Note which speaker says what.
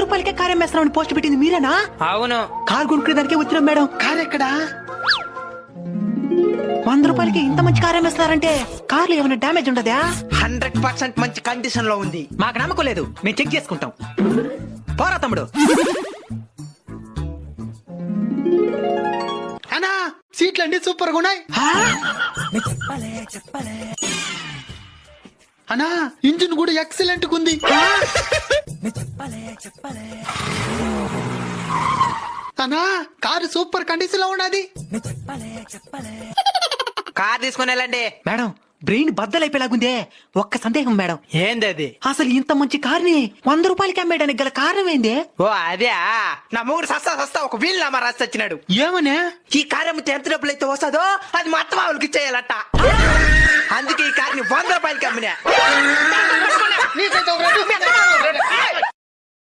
Speaker 1: రూపాయలకే car అమ్మేస్తున్నామని post పెట్టింది మీరేనా?
Speaker 2: అవును.
Speaker 1: కారు కొనుక్కునే దానికే వచ్చినాం మేడం.
Speaker 3: కారు ఎక్కడా?
Speaker 1: 100 రూపాయలకి ఇంత మంచి కారు అమ్మేస్తున్నారంటే కార్లు ఏమైనా డ్యామేజ్ ఉండదా?
Speaker 2: 100% మంచి కండిషన్ లో ఉంది.
Speaker 1: మాకు నమ్మకం లేదు, మేము చెక్ చేసుకుంటాం. పోరా తమ్ముడు.
Speaker 3: అన్నా సీట్లు అండి సూపర్ గా ఉన్నాయి. అన్నా ఇంజిన్ కూడా ఎక్సలెంట్ గా ఉంది. అన్నా కారు సూపర్ కండిషన్ లో ఉన్నది.
Speaker 2: కార్ తీసుకుని వెళ్ళండి.
Speaker 1: మేడం బ్రెయిన్ బద్దలైపోయేలాగుందే. ఒక్క సందేహం మేడం,
Speaker 2: ఏంది అది?
Speaker 1: అసలు ఇంత మంచి కార్ని 100 రూపాయలకి అమ్మేయడానికి గల కారణం ఏంది?
Speaker 2: ఓ అదే, నా మూడు సస్తా ఒక వీల్ నామా రాసి వచ్చినాడు.
Speaker 3: ఏమనే?
Speaker 2: ఈ కార్ అమ్మితే ఎంత డబ్బులు అయితే వస్తుందో అది మా అత్త వాళ్ళకి ఇచ్చేయాలట. అందుకే ఈ కార్ని 100 రూపాయలకి అమ్మినా.